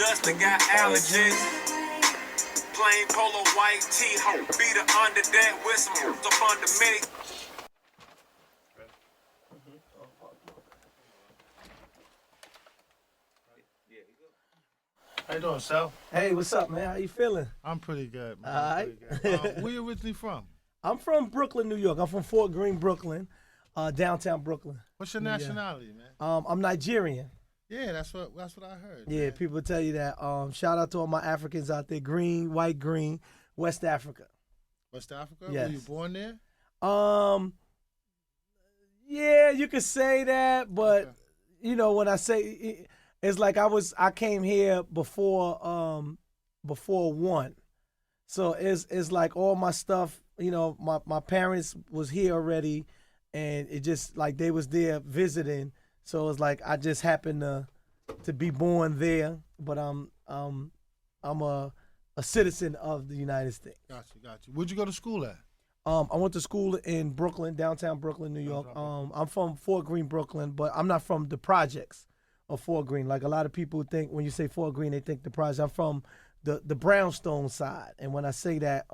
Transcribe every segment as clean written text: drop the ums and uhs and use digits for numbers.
dust and got allergies. Plain polo white tee, beat her under that with some up under me. How you doing, Sal? Hey, what's up, man? How you feeling? I'm pretty good, man. All right. Where you originally from? I'm from Brooklyn, New York. I'm from Fort Greene, Brooklyn, downtown Brooklyn. What's your nationality, man? I'm Nigerian. Yeah, that's what I heard. Yeah, man. people tell you that. Shout out to all my Africans out there. Green, white, green, West Africa. West Africa? Yes. Were you born there? Yeah, you could say that, but Okay. you know when I say it's like I came here before 1. So it's like all my stuff, you know, my parents was here already, and it just like they was there visiting. So it's like I just happened to be born there, but I'm a citizen of the United States. Got you. Where'd you go to school at? I went to school in Brooklyn, downtown Brooklyn, New York. I'm from Fort Greene, Brooklyn, but I'm not from the projects of Fort Greene. Like a lot of people think when you say Fort Greene, they think the project. I'm from the brownstone side, and when I say that,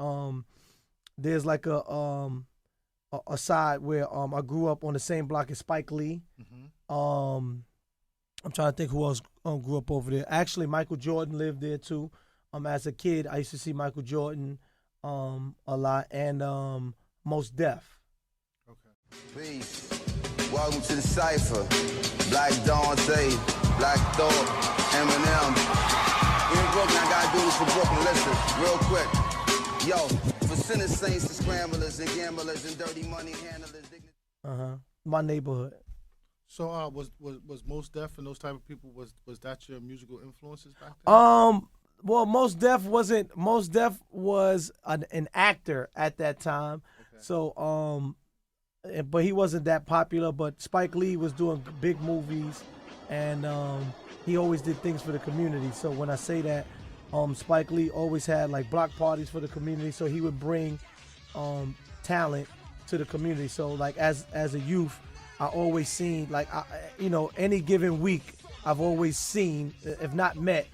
there's like a side where I grew up on the same block as Spike Lee. Mm-hmm. I'm trying to think who else grew up over there. Actually, Michael Jordan lived there too. As a kid, I used to see Michael Jordan a lot, and Most Def. Okay. Peace. Welcome to the Cypher. Black Dante, Black Thought, Eminem. We're in Brooklyn, I gotta do this for Brooklyn. Listen, real quick. Yo, for sinners, saints, and scramblers, and gamblers, and dirty money handlers. My neighborhood. So was Most Def and those type of people, was that your musical influences back then? Well, Most Def wasn't. Most Def was an actor at that time. Okay. So but he wasn't that popular. But Spike Lee was doing big movies, and he always did things for the community. So when I say that, Spike Lee always had like block parties for the community. So he would bring talent to the community. So like as a youth, I always seen like any given week, I've always seen, if not met,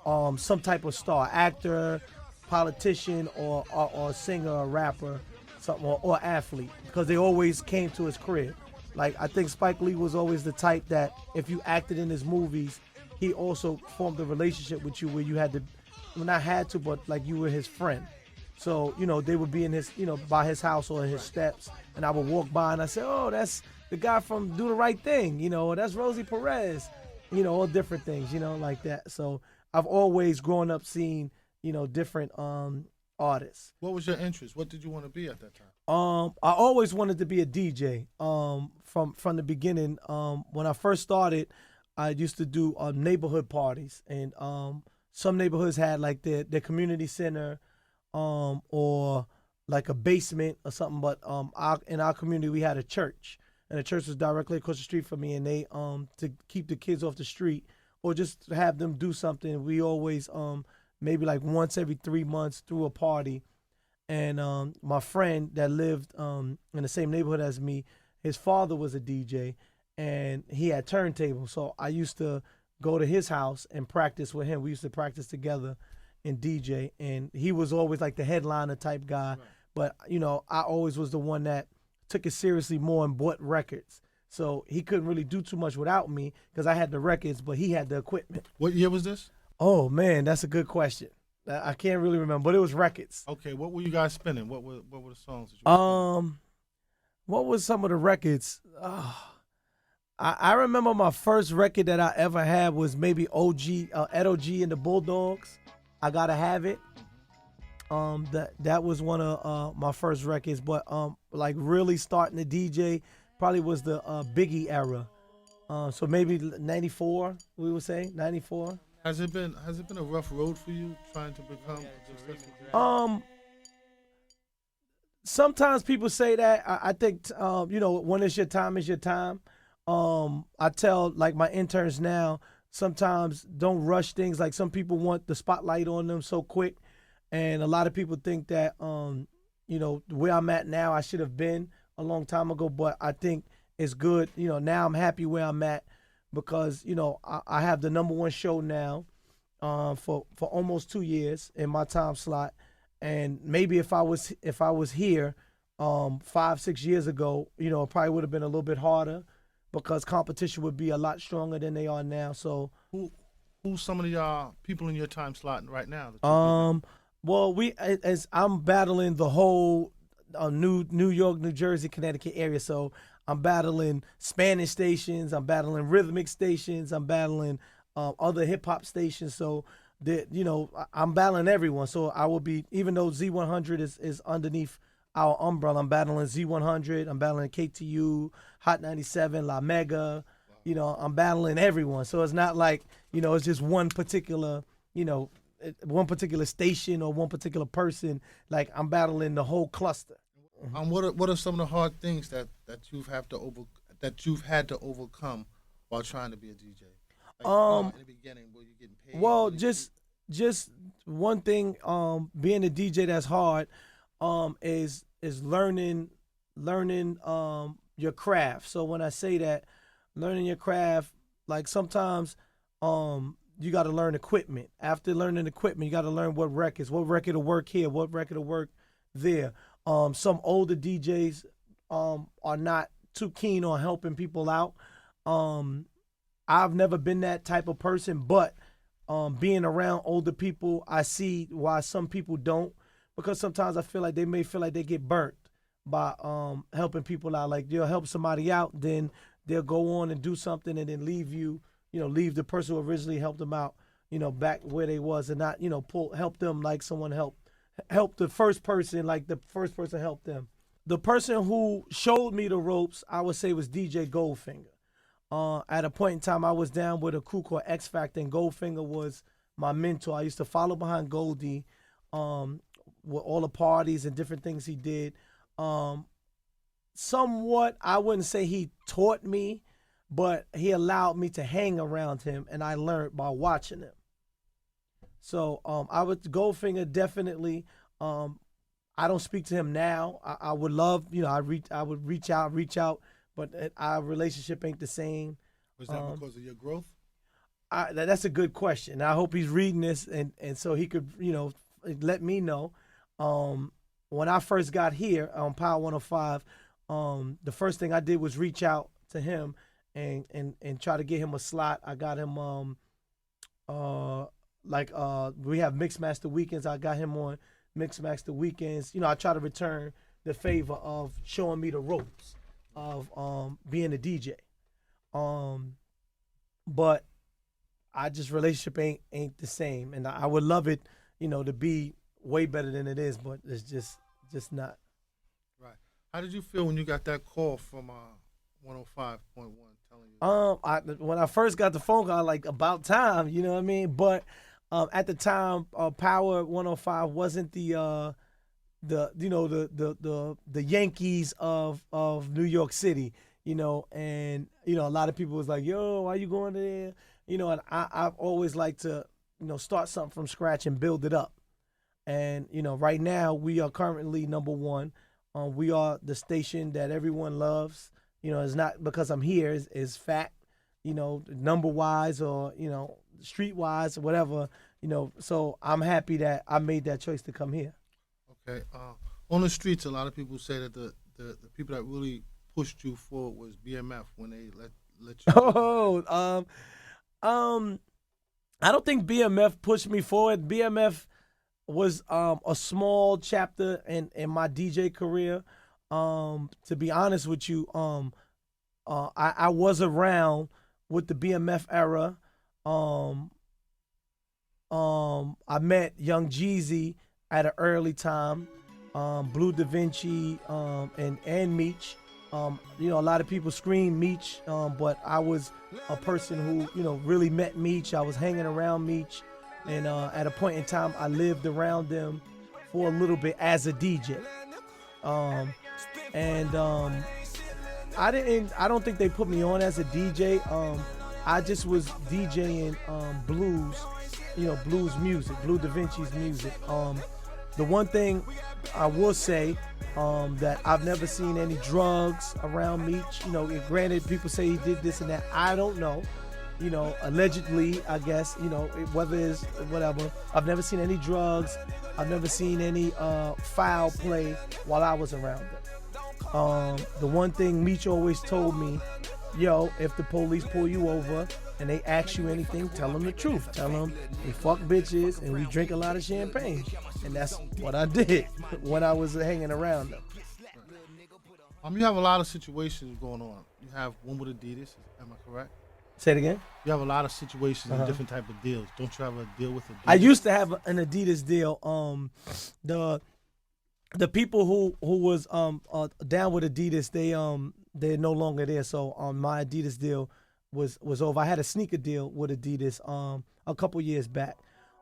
some type of star, actor, politician, or singer, or rapper, something, or athlete, because they always came to his crib. Like I think Spike Lee was always the type that if you acted in his movies, he also formed a relationship with you where you had to, well, not had to, but like you were his friend. So they would be in his, by his house or his steps, and I would walk by and I say, oh, that's the guy from Do the Right Thing, or that's Rosie Perez, all different things, like that. So I've always grown up seeing, different artists. What was your interest? What did you want to be at that time? I always wanted to be a DJ. From the beginning. When I first started, I used to do neighborhood parties, and some neighborhoods had like their community center, or like a basement or something. But in our community, we had a church, and the church was directly across the street from me. And they to keep the kids off the street, or just have them do something, we always maybe like once every 3 months threw a party. And my friend that lived in the same neighborhood as me, his father was a DJ, and he had turntables. So I used to go to his house and practice with him. We used to practice together and DJ, and he was always like the headliner type guy. Right. But I always was the one that took it seriously more and bought records. So he couldn't really do too much without me because I had the records, but he had the equipment. What year was this? Oh man, that's a good question. I can't really remember, but it was records. Okay, what were you guys spinning? What were the songs that you were spinning? What was some of the records? I remember my first record that I ever had was maybe Ed O.G. and the Bulldogs. I Gotta Have It. That was one of my first records, but like really starting to DJ probably was the Biggie era. So maybe 94, we would say 94. Has it been a rough road for you trying to become a successful? Sometimes people say that. I think when it's your time, it's your time. I tell like my interns now, sometimes don't rush things. Like some people want the spotlight on them so quick, and a lot of people think that where I'm at now, I should have been a long time ago. But I think it's good. Now I'm happy where I'm at because I have the #1 show now, for almost 2 years in my time slot, and maybe if I was here 5-6 years ago, you know, it probably would have been a little bit harder because competition would be a lot stronger than they are now. So Who's some of y'all people in your time slot right now? That you well, as I'm battling the whole New York, New Jersey, Connecticut area. So I'm battling Spanish stations, I'm battling rhythmic stations, I'm battling other hip hop stations. So that, you know, I'm battling everyone. So I will be, even though Z100 is underneath our umbrella, I'm battling Z100, I'm battling KTU, Hot 97, La Mega. You know, I'm battling everyone. So it's not like, you know, it's just one particular, you know, one particular station or one particular person. Like, I'm battling the whole cluster. what are some of the hard things that you've had to overcome while trying to be a DJ? Like, in the beginning, were you getting paid? Well, just one thing, being a DJ that's hard, is learning your craft. So when I say that, learning your craft, like sometimes you got to learn equipment. After learning equipment, you got to learn what record will work here, what record will work there. Some older DJs are not too keen on helping people out. I've never been that type of person, but being around older people, I see why some people don't, because sometimes I feel like they may feel like they get burnt by helping people out. Like, they'll help somebody out, then they'll go on and do something and then leave leave the person who originally helped them out, you know, back where they was, and not, you know, help them like someone help the first person, like the first person helped them. The person who showed me the ropes, I would say, was DJ Goldfinger. At a point in time, I was down with a crew called X Factor, and Goldfinger was my mentor. I used to follow behind Goldie with all the parties and different things he did. Somewhat, I wouldn't say he taught me, but he allowed me to hang around him, and I learned by watching him. So I would Goldfinger definitely. I don't speak to him now. I would love, you know, I would reach out, but our relationship ain't the same. Was that because of your growth? That's a good question. I hope he's reading this, and so he could, you know, let me know. When I first got here on Power 105, the first thing I did was reach out to him and try to get him a slot. I got him we have Mixmaster Weekends. I got him on Mixmaster Weekends. You know, I try to return the favor of showing me the ropes of being a DJ. But I just, relationship ain't the same, and I would love it, you know, to be way better than it is, but it's just not. Right. How did you feel when you got that call from 105.1 telling you? When I first got the phone call, like, about time, you know what I mean? But at the time, Power 105 wasn't the Yankees of New York City, you know, and, you know, a lot of people was like, yo, why you going there? You know, and I've always liked to, you know, start something from scratch and build it up. And, you know, right now we are currently number one. We are the station that everyone loves. You know, it's not because I'm here, it's fact, you know, number-wise or, you know, street-wise or whatever, you know. So I'm happy that I made that choice to come here. Okay. On the streets, a lot of people say that the people that really pushed you forward was BMF when they let you. I don't think BMF pushed me forward. BMF was a small chapter in my DJ career. To be honest with you, I was around with the BMF era. I met Young Jeezy at an early time, Blue Da Vinci, and Meech. You know, a lot of people scream Meech, but I was a person who, you know, really met Meech. I was hanging around Meech, and at a point in time, I lived around them for a little bit as a DJ. I don't think they put me on as a DJ. I just was DJing blues, you know, blues music, Blue Da Vinci's music. The one thing I will say, that I've never seen any drugs around Meech. You know, granted, people say he did this and that. I don't know. you know, allegedly, I guess, you know, whether it's whatever. I've never seen any drugs. I've never seen any foul play while I was around them. The one thing Meech always told me, yo, if the police pull you over and they ask you anything, tell them the truth. Tell them we fuck bitches and we drink a lot of champagne. And that's what I did when I was hanging around them. You have a lot of situations going on. You have one with Adidas, am I correct? Say it again? You have a lot of situations and different type of deals. Don't you have a deal with Adidas? I used to have an Adidas deal. The people who was down with Adidas, they're no longer there. So my Adidas deal was over. I had a sneaker deal with Adidas a couple years back.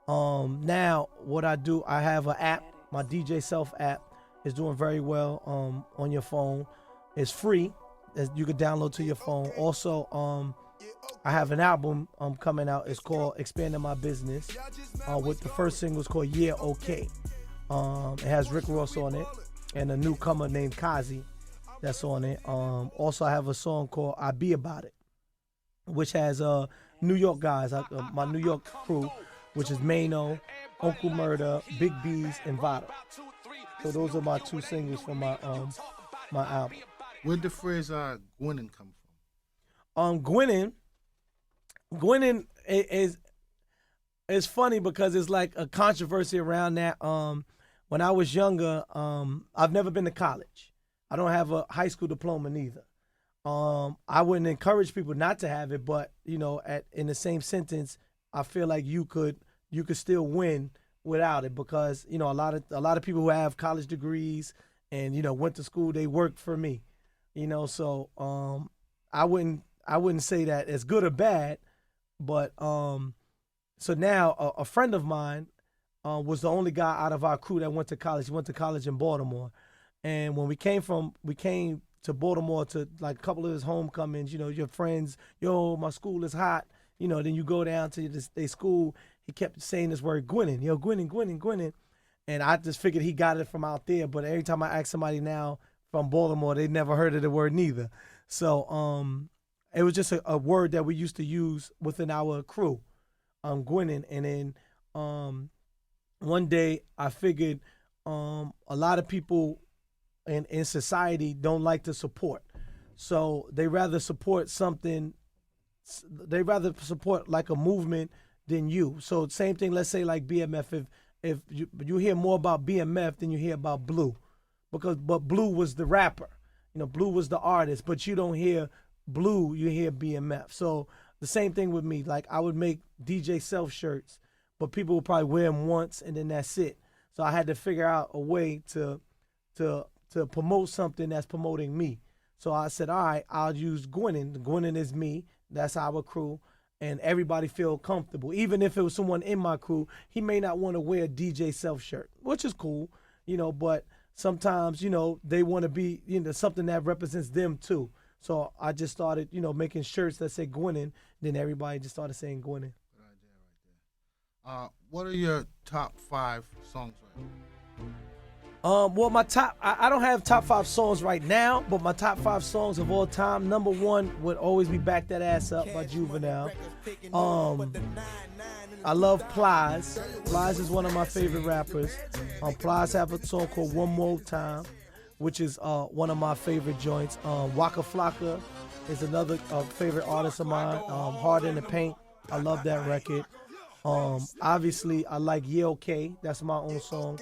Now what I do, I have an app, my DJ Self app is doing very well on your phone. It's free. You can download to your phone. Also, I have an album coming out. It's called Expanding My Business. With the first single is called Yeah Okay. It has Rick Ross on it and a newcomer named Kazi that's on it. Also, I have a song called I Be About It, which has New York guys, my New York crew, which is Mano, Uncle Murder, Big B's, and Vada. So those are my two singles from my album. Where'd the phrase Gwinning come from? Gwinning is funny because it's like a controversy around that. When I was younger, I've never been to college. I don't have a high school diploma neither. I wouldn't encourage people not to have it, but you know, in the same sentence, I feel like you could still win without it, because you know a lot of people who have college degrees and you know went to school, they worked for me, you know. So I wouldn't say that it's good or bad, but so now a friend of mine was the only guy out of our crew that went to college. He went to college in Baltimore, and when we came to Baltimore to like a couple of his homecomings, you know, your friends, yo, my school is hot, you know, then you go down to their school. He kept saying this word Gwinning, yo, Gwinning. And I just figured he got it from out there. But every time I ask somebody now from Baltimore, they never heard of the word neither. So it was just a word that we used to use within our crew, Gwinning. And then one day I figured a lot of people in society don't like to support. So they rather support something, they rather support like a movement than you. So same thing, let's say like BMF, if you hear more about BMF than you hear about Blue, but Blue was the rapper, you know, Blue was the artist, but you don't hear Blue, you hear BMF. So the same thing with me, like I would make DJ Self shirts, but people would probably wear them once and then that's it. So I had to figure out a way to promote something that's promoting me. So I said, all right, I'll use Gwinning. Gwinning is me, that's our crew. And everybody feel comfortable. Even if it was someone in my crew, he may not want to wear a DJ Self shirt, which is cool, you know, but sometimes, you know, they want to be, you know, something that represents them too. So I just started, you know, making shirts that say Gwinning, then everybody just started saying Gwinning. Right there. What are your top 5 songs right now? Well, my top, I don't have top 5 songs right now, but my top 5 songs of all time, number 1 would always be Back That Ass Up by Juvenile. I love Plies. Plies is one of my favorite rappers. Plies have a song called One More Time, which is one of my favorite joints. Waka Flocka is another favorite artist of mine. Hard in the Paint, I love that record. Obviously, I like Yeah Okay. That's my own song.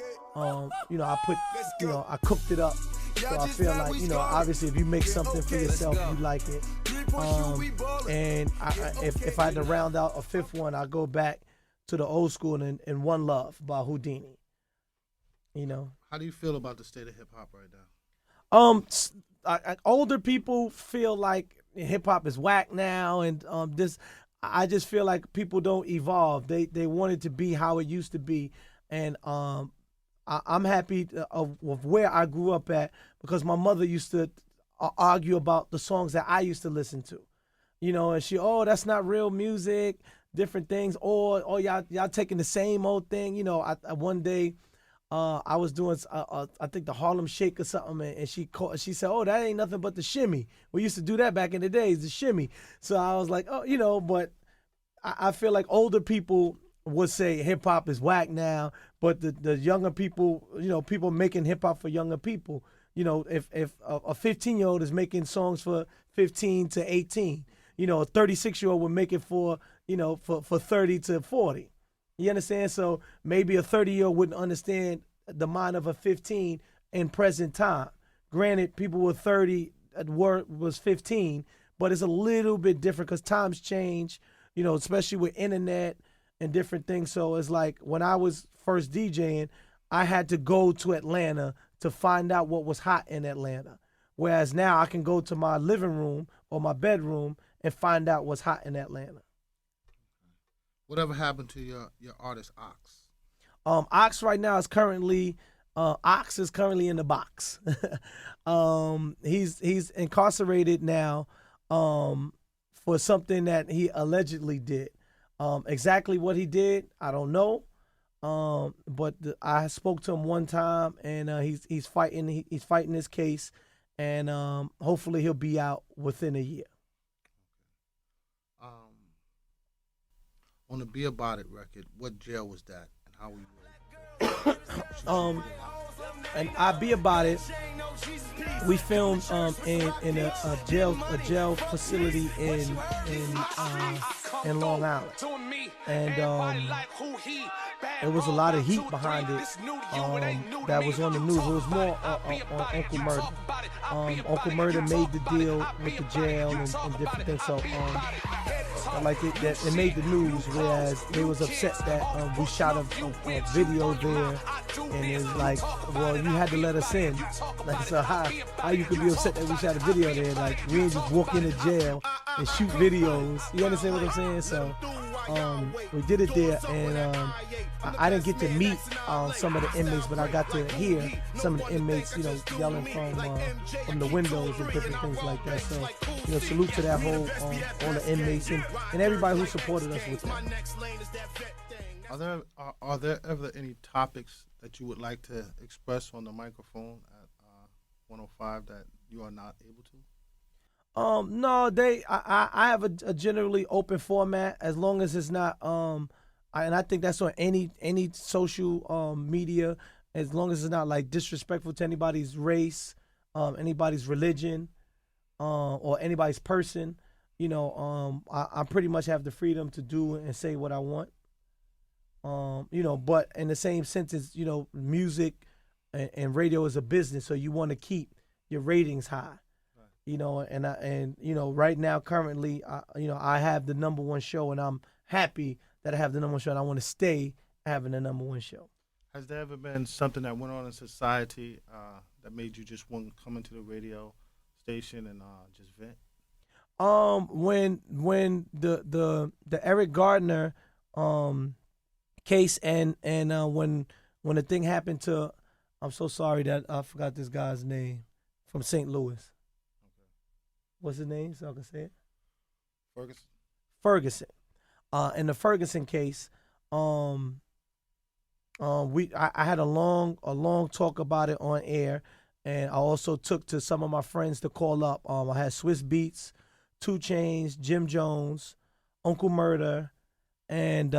You know, I cooked it up. So I feel like, you know, obviously if you make something for yourself, you like it. And if I had to round out a 5th one, I go back to the old school and One Love by Houdini. You know. How do you feel about the state of hip hop right now? Older people feel like hip hop is whack now, and I just feel like people don't evolve. They want it to be how it used to be, and I'm happy of where I grew up at, because my mother used to argue about the songs that I used to listen to, you know, and that's not real music, different things, or y'all taking the same old thing, you know. One day I was doing I think the Harlem Shake or something, and she said, oh, that ain't nothing but the shimmy. We used to do that back in the days, the shimmy. So I was like, oh, you know, but I feel like older people would say hip hop is whack now, but the younger people, people making hip hop for younger people, if a 15-year-old is making songs for 15 to 18, a 36-year-old would make it for 30 to 40. You understand? So maybe a 30-year-old wouldn't understand the mind of a 15 in present time. Granted, people were 30 was 15, but it's a little bit different because times change, especially with internet and different things. So it's like when I was first DJing, I had to go to Atlanta to find out what was hot in Atlanta. Whereas now I can go to my living room or my bedroom and find out what's hot in Atlanta. Whatever happened to your artist Ox? Ox right now is currently Ox is currently in the box. He's incarcerated now for something that he allegedly did. Exactly what he did, I don't know. But I spoke to him one time, and he's fighting his case, and hopefully he'll be out within a year. On the Be About It record, what jail was that, and how were you? And I Be About It, we filmed in a jail facility in Long Island, and there was a lot of heat behind it that was on the news. It was more on Uncle Murder. Uncle Murder made the deal with the jail and different things. So like it made the news, whereas they was upset that we shot a video there, and it's like, well, you had to let us in. Like, so how you could be upset that we shot a video there? Like, we ain't just walk into jail and shoot videos. You understand what I'm saying? So we did it there, and I didn't get to meet some of the inmates, but I got to hear some of the inmates, yelling from the windows and different things like that. So, salute to that whole all the inmates and everybody who supported us with that. Are there ever any topics that you would like to express on the microphone at 105 that you are not able to? No, I have a generally open format as long as it's not and I think that's on any social media, as long as it's not like disrespectful to anybody's race, anybody's religion, or anybody's person. I pretty much have the freedom to do and say what I want. But in the same sense as, music and radio is a business, so you want to keep your ratings high. Right now, currently, I have the #1 show, and I'm happy that I have the #1 show, and I want to stay having the #1 show. Has there ever been something that went on in society that made you just want to come into the radio station and just vent? When the Eric Gardner case and when the thing happened to, I'm so sorry that I forgot this guy's name from St. Louis. What's his name, so I can say it? Ferguson. In the Ferguson case, I had a long talk about it on air, and I also took to some of my friends to call up. I had Swiss Beats, 2 Chainz, Jim Jones, Uncle Murder, and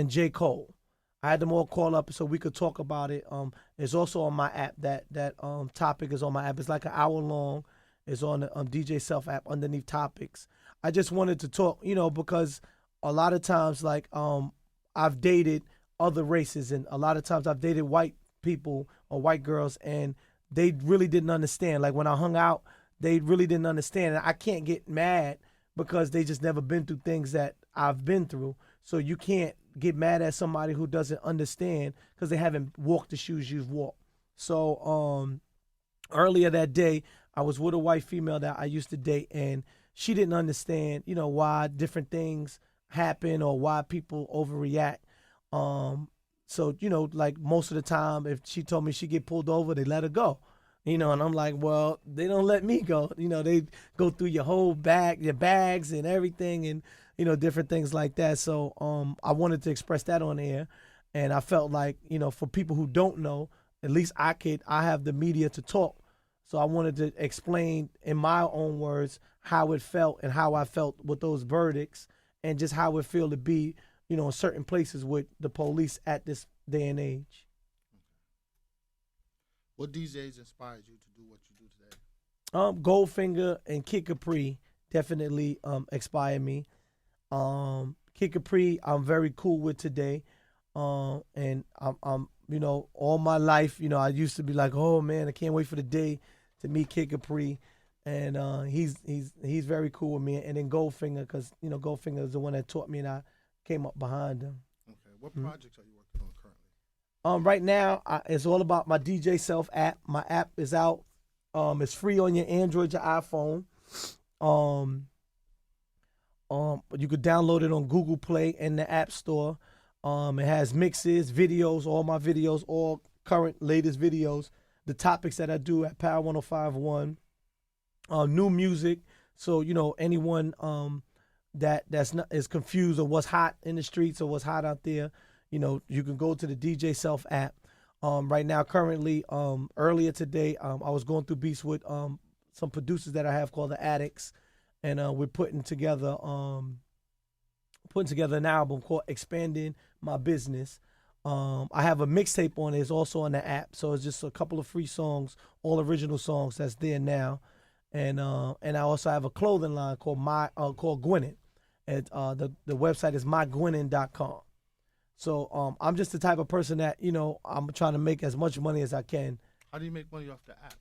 J. Cole. I had them all call up so we could talk about it. It's also on my app. That topic is on my app. It's like an hour long. It's on the DJ Self app underneath topics. I just wanted to talk, because a lot of times, like, I've dated other races, and a lot of times I've dated white people or white girls, and they really didn't understand. Like, when I hung out, they really didn't understand. And I can't get mad because they just never been through things that I've been through. So you can't get mad at somebody who doesn't understand because they haven't walked the shoes you've walked. So earlier that day, I was with a white female that I used to date, and she didn't understand, why different things happen or why people overreact. So, like most of the time, if she told me she get pulled over, they let her go. And I'm like, well, they don't let me go. They go through your whole bag, your bags and everything, and, different things like that. So I wanted to express that on air. And I felt like, for people who don't know, at least I have the media to talk. So I wanted to explain in my own words how it felt and how I felt with those verdicts and just how it feel to be, in certain places with the police at this day and age. What DJs inspired you to do what you do today? Goldfinger and Kid Capri definitely inspired me. Kid Capri, I'm very cool with today. And I'm all my life, I used to be like, oh man, I can't wait for the day to meet Kid Capri. And he's very cool with me. And then Goldfinger, because Goldfinger is the one that taught me, and I came up behind him. Okay, what projects are you working on currently? Right now, it's all about my DJ Self app. My app is out. It's free on your Android, your iPhone. You could download it on Google Play and the App Store. It has mixes, videos, all my videos, all current latest videos, the topics that I do at Power 105.1, new music. So anyone that's not is confused or what's hot in the streets or what's hot out there, you can go to the DJ Self app. Right now, currently, earlier today, I was going through beats with some producers that I have called the Addicts, and we're putting together an album called Expanding My Business. I have a mixtape on it. It's also on the app, so it's just a couple of free songs, all original songs that's there now. And I also have a clothing line called Gwinning. And the website is mygwinning.com. So I'm just the type of person that, I'm trying to make as much money as I can. How do you make money off the app?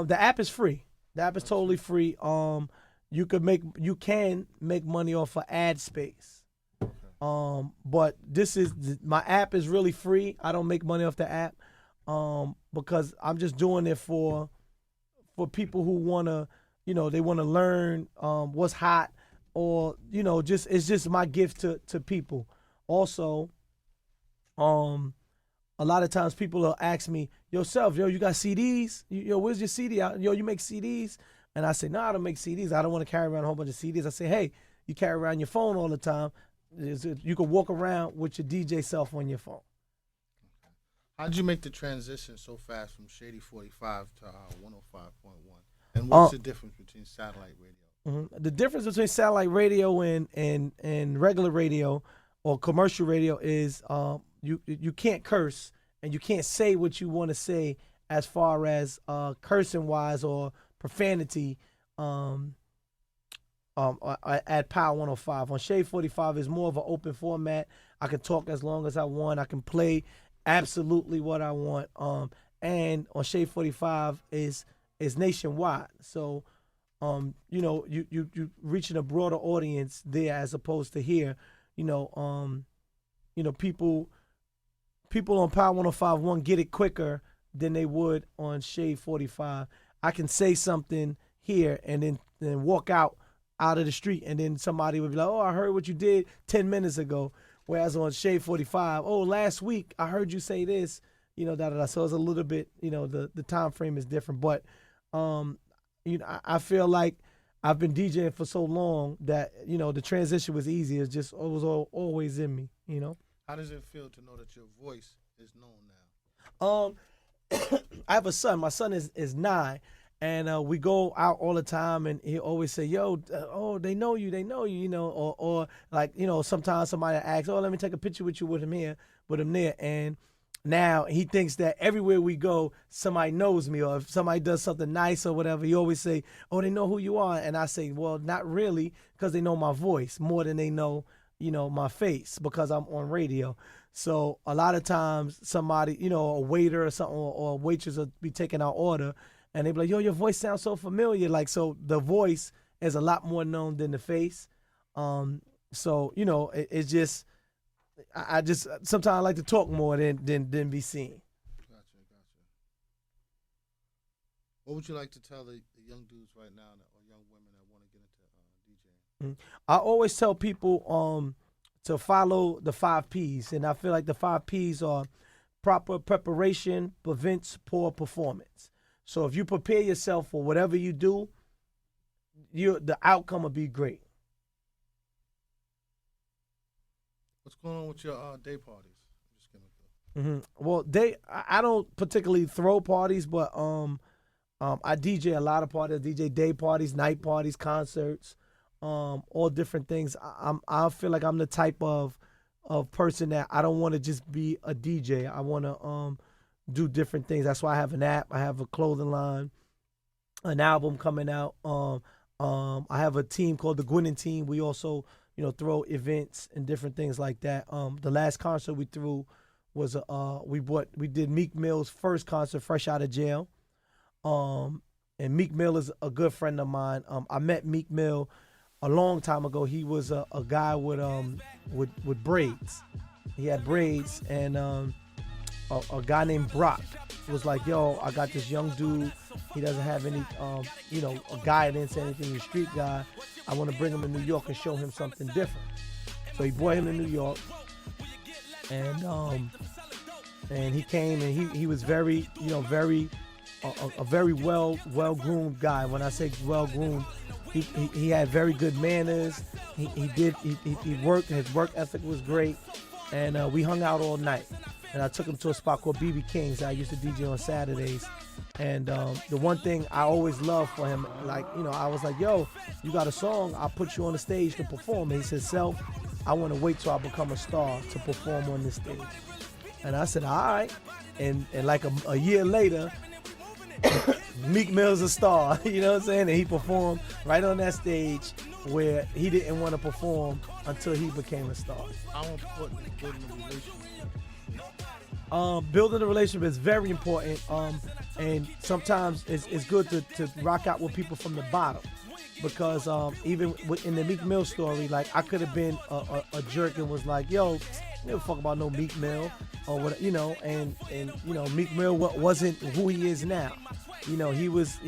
The app is free. The app is totally free. You can make money off of ad space. Okay. But my app is really free. I don't make money off the app because I'm just doing it for people who wanna, they wanna learn what's hot, or it's just my gift to people. Also, a lot of times people will ask me, yourself, you got CDs? Where's your CD? You make CDs? And I say, no, I don't make CDs. I don't want to carry around a whole bunch of CDs. I say, hey, you carry around your phone all the time. You can walk around with your DJ self on your phone. Okay. How'd you make the transition so fast from Shady 45 to 105.1? And what's the difference between satellite radio? Mm-hmm. The difference between satellite radio and regular radio or commercial radio is you can't curse and you can't say what you want to say as far as cursing wise or profanity at Power 105. On Shade 45 is more of an open format. I can talk as long as I want. I can play absolutely what I want. And on Shade 45 is nationwide. So you reaching a broader audience there as opposed to here. People on Power 105.1 get it quicker than they would on Shade 45. I can say something here and then walk out of the street, and then somebody would be like, oh, I heard what you did 10 minutes ago. Whereas on Shade 45, oh, last week I heard you say this, So it's a little bit, the time frame is different. But, I feel like I've been DJing for so long that, the transition was easy. It was always in me, How does it feel to know that your voice is known now? I have a son. My son is 9, and we go out all the time, and he always say, "Yo, they know you, or like, sometimes somebody asks, "Oh, let me take a picture with you with him there," and now he thinks that everywhere we go, somebody knows me, or if somebody does something nice or whatever, he always say, "Oh, they know who you are," and I say, "Well, not really, because they know my voice more than they know, my face, because I'm on radio." So a lot of times somebody, a waiter or something, or a waitress will be taking our order, and they be like, yo, your voice sounds so familiar. Like, so the voice is a lot more known than the face. So, it's just, I just, sometimes I like to talk more than be seen. Gotcha. What would you like to tell the young dudes right now, or young women that want to get into DJing? I always tell people, to follow the 5 Ps. And I feel like the 5 Ps are proper preparation prevents poor performance. So if you prepare yourself for whatever you do, the outcome will be great. What's going on with your day parties? Just Well, I don't particularly throw parties, but I DJ a lot of parties. I DJ day parties, night parties, concerts. all different things. I feel like I'm the type of person that I don't want to just be a DJ. I want to do different things. That's why I have an app. I have a clothing line, an album coming out. I have a team called the Gwinning team. We also, throw events and different things like that. The last concert we threw was we did Meek Mill's first concert fresh out of jail. And Meek Mill is a good friend of mine. I met Meek Mill a long time ago. He was a guy with braids. He had braids, and a guy named Brock was like, "Yo, I got this young dude. He doesn't have any, a guidance, anything. He's a street guy. I want to bring him to New York and show him something different." So he brought him to New York, and he came, and he was very, a very well groomed guy. When I say well groomed, he had very good manners. He worked. His work ethic was great, and we hung out all night. And I took him to a spot called BB King's. I used to DJ on Saturdays. And the one thing I always loved for him, I was like, "Yo, you got a song? I'll put you on the stage to perform." And he said, "Self, I want to wait till I become a star to perform on this stage." And I said, "All right." And like a year later, Meek Mill's a star, you know what I'm saying? And he performed right on that stage where he didn't want to perform until he became a star. How important is building a relationship? Building a relationship is very important, and sometimes it's good to rock out with people from the bottom, because even in the Meek Mill story, like, I could have been a jerk and was like, "Yo, you never fuck about no Meek Mill," or what, and Meek Mill wasn't who he is now. He was,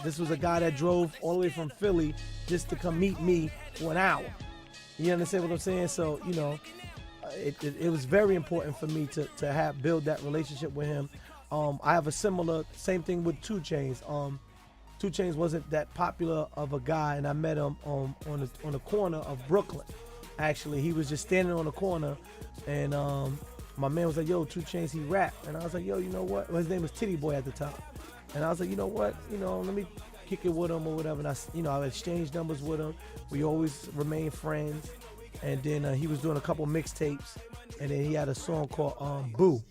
this was a guy that drove all the way from Philly just to come meet me for an hour. You understand what I'm saying? So, it was very important for me to build that relationship with him. I have same thing with 2 Chainz. 2 Chainz wasn't that popular of a guy, and I met him on the corner of Brooklyn. Actually, he was just standing on the corner, and my man was like, "Yo, 2 Chainz, he rap." And I was like, "Yo, you know what?" Well, his name was Titty Boy at the time. And I was like, "You know what? Let me kick it with him or whatever." And I exchanged numbers with him. We always remained friends. And then he was doing a couple mixtapes, and then he had a song called Boo.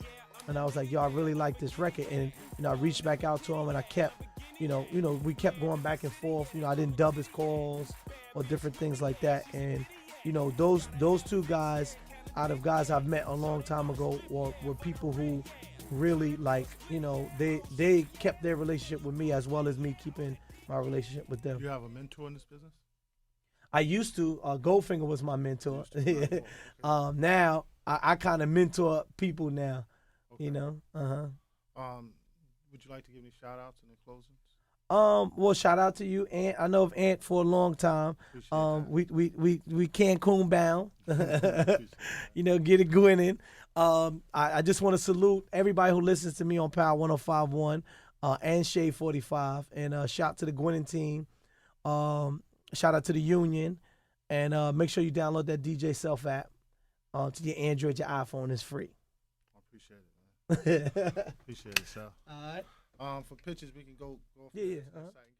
And I was like, "Yo, I really like this record." And I reached back out to him, and I kept, we kept going back and forth. I didn't dub his calls or different things like that. And those 2 guys, out of guys I've met a long time ago, were people who really, like, they kept their relationship with me as well as me keeping my relationship with them. You have a mentor in this business? I used to. Goldfinger was my mentor. Now I kind of mentor people now. Okay. Would you like to give me shout outs in the closing? Well, shout out to you, Ant. I know of Ant for a long time. We Cancun bound. Get it Gwinning. I just want to salute everybody who listens to me on Power 105.1 and Shade 45, and shout out to the Gwinning team. Shout out to the Union, and make sure you download that DJ Self app to your Android, your iPhone. It's free. I appreciate it, man. Appreciate it, Sal. All right. For pictures, we can go. Yeah. Site.